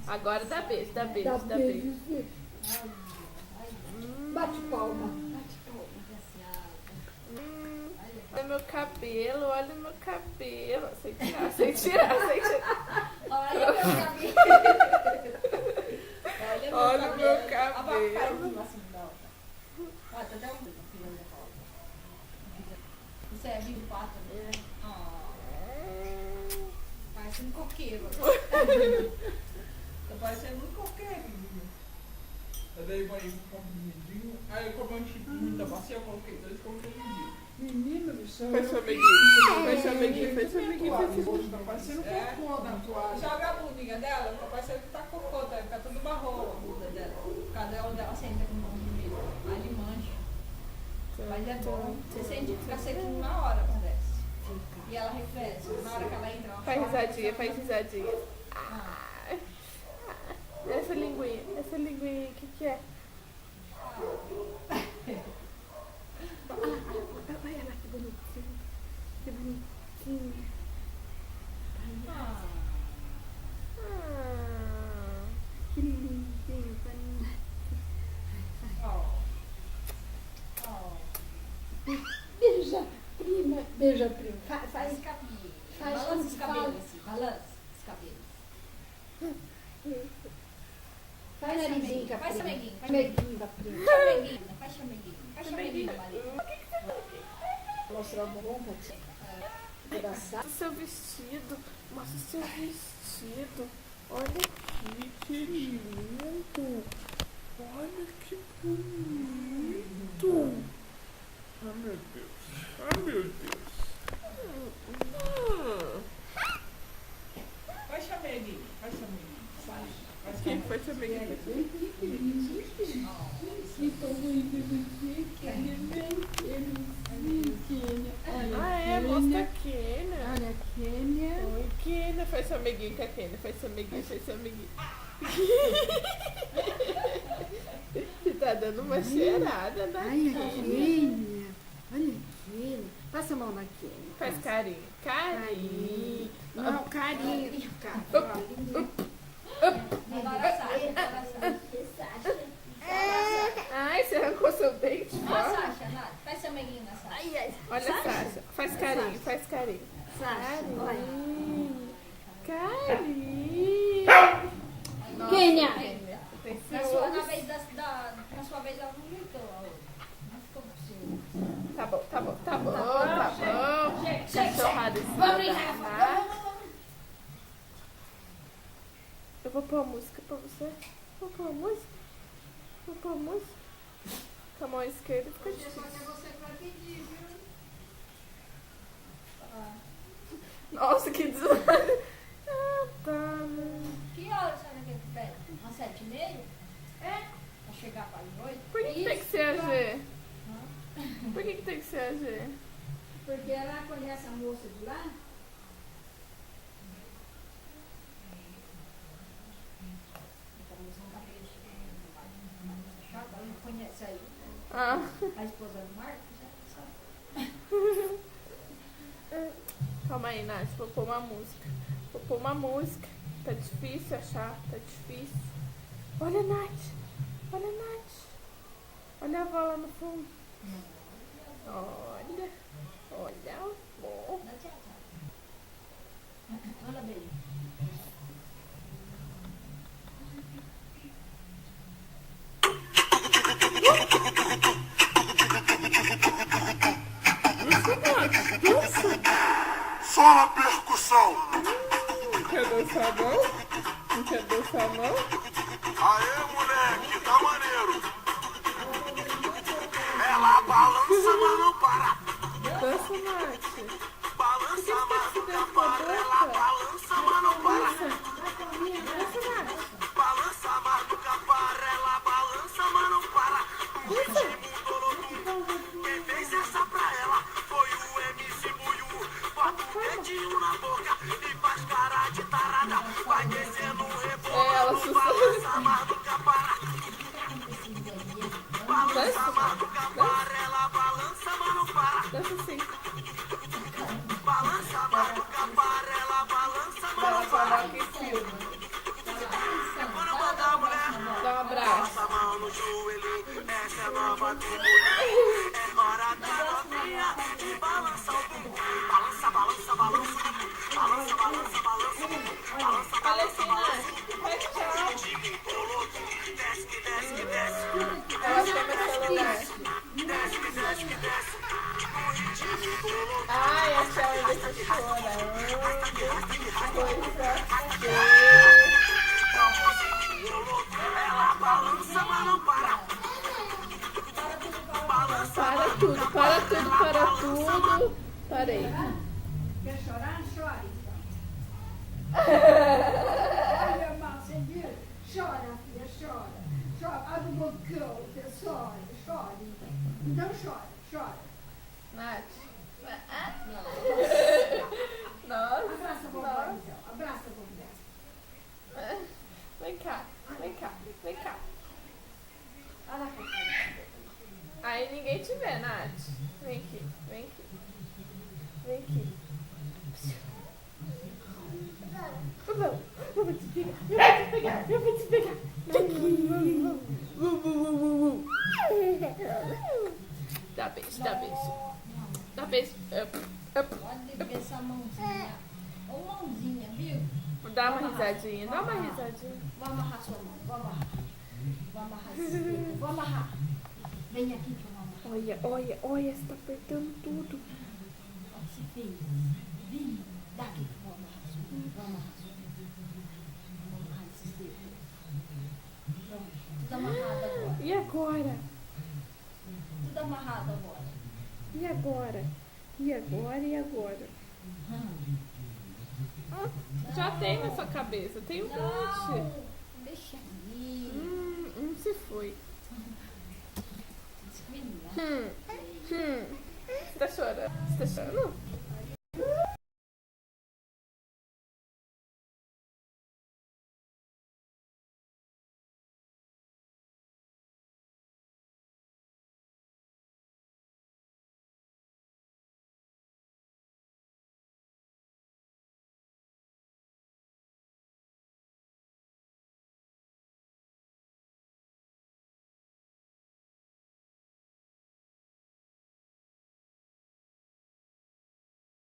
Agora dá beijo, dá beijo, Dá dá beijo. beijo. Bate palma. Bate palma. Olha meu cabelo, olha meu cabelo. Sem tirar, sem tirar, sem tirar. Olha meu cabelo. Olha meu Abaixa cabelo. assim, não. Olha, tá até um filho da palma. Isso é vinho de pato, né? Parece um coqueiro. Tá parecendo um coqueirinho. Eu dei banho com um medinho. Aí eu comprei muita bacia, eu coloquei 2 coqueirinhos. Menino do céu. Fecha o amiguinho, fecha o amiguinho, fecha o amiguinho, fecha o amiguinho. Tá parecendo cocô na toalha. Joga a bundinha dela, tá parecendo que tá cocô, tá? Fica tudo marrom a bunda dela. Cada onde ela senta com mão de milho. Aí ele mancha. Mas é bom. Você sente que fica sequinho na hora, parece. E ela refresca. Na hora que ela entra, ela Faz chora. risadinha, faz risadinha. Ai. Essa linguinha, o que é? Olha lá que bonitinho, que bonitinho. Ah. Que lindinho, Ó. Ó. Beija, prima. Beija, prima. Faz. Faz cabelo. Faz Balança como os que cabelos fala? assim. Balança os cabelos. Faz narizinho com a Faz prima. chameguinho, faz Chameguinho da prima. Chameguinho. Faz chameguinho. Faz chameguinho, Maria. Mostrar o bumbum pra ti. Engraçado. Mostra o seu vestido, mostra o seu vestido. Olha aqui, que lindo. Olha que bonito. Ah, meu Deus. Ah, meu Deus. Faz chameguinho, faz chameguinho. Faz Quem foi seu amiguinho? Ah, é? Mostra a Kênia. Olha a Kênia. Oi, Kênia. Faz seu amiguinho com a Kênia. Faz seu amiguinho, faz seu amiguinho. Você tá dando uma cheirada na Ai, a Kênia. Kênia. Olha a Kênia. Passa a mão na Kênia. Faz carinho. Carinho. Não, carinho. Agora sai, agora sai. Ai, você arrancou seu dente Ó, fora. Sasha, Nath, faz chameguinho na Sasha. Olha, Sasha. Faz carinho, faz carinho. Sasha, olha. Carinho. Nossa, Kênia. tem Na ciúmes. sua vez ela não gritou, a outra. Não ficou com ciúme. Tá bom, tá bom, tá bom, tá bom. Cachorrada em cima Vamos da brincar. Nath. Eu vou pôr a música pra você. Vou pôr a música. Vou pôr a música. Com a mão esquerda fica difícil. Nossa, que desânimo. Ah, tá. Que hora você vai que pede? Umas 7h30? É? Pra chegar para as 8? Por que tem que ser a G? Por que tem que ser a G? Porque ela conhece a moça de lá. Ela não conhece aí. Ah. A esposa do Marcos, sabe? Calma aí, Nath. Vou pôr uma música. Vou pôr uma música. Tá difícil achar, tá difícil. Olha, Nath. Olha, Nath. Olha a avó lá no fundo. Olha. Olha, amor. Dá tchau, tchau. Manda beijo. Só na percussão. Quer dançar não? Não quer dançar não? Aê, moleque, tá maneiro. Ela balança, mas não para. Dança, Nath. Balança, mas Por que nunca você tá para. com Ela a boca? balança, mas não para. Dança, Nath. Balança, mas nunca para. Ela balança, mas não para. O ritmo doloroso. Quem fez essa pra ela foi o MC Buiú. Bota o dedinho na boca e faz cara de tarada. Vai descendo o Ela rebolando. Balança, mas nunca para. Balança, mas nunca para. Ela balança, mas não para. Dança sim. Balança, mas nunca para. Ela balança, mas Ela não para. fala que filma. joelho, essa é nova do mulher. É hora da novinha de balançar o bumbum. Balança, balança, balança. Balança, balança, balança. Balança, Olha balança, assim, balança. Nath. Vai, tchau. Ritmo colorido, desce que desce que desce. Ela chama celular. Desce que desce que desce. No ritmo colorido. Ai, a Shelly deixa chorar. Ela balança, mas não para. Para tudo, para tudo, para tudo. Parei. Quer chorar? Chora, então. Olha, Márcia, viu? Chora, filha, chora. Chora. Abre o bocão, chora, chora, então. Então chora, chora. Nath. Nossa. Abraça a vovó, então. Abraça a vovó. Vem cá, vem cá, vem cá. Olha cá. Aí ninguém te vê, Nath. Vem aqui, vem aqui. Vem aqui. Eu vou te pegar, eu vou te pegar. Dá beijo, dá beijo. Dá beijo. Pode ver essa mãozinha. Ô mãozinha, viu? Dá uma risadinha, dá uma risadinha. Vou amarrar sua mão, vou amarrar. Vou amarrar esse dedo, vou amarrar. Vem aqui que eu vou amarrar. Olha, olha, olha, você tá apertando tudo. Olha esse fio. Vem, daqui que eu vou amarrar sua mão. Vou amarrar sua mão. Vou amarrar esses dedos. Pronto, tudo amarrado agora. E agora? Tudo amarrado agora. E agora? E agora? E agora? Já tem na sua cabeça, tem um monte. Não, deixa aí. Se foi. Discrimina. Você tá chorando? Você tá chorando?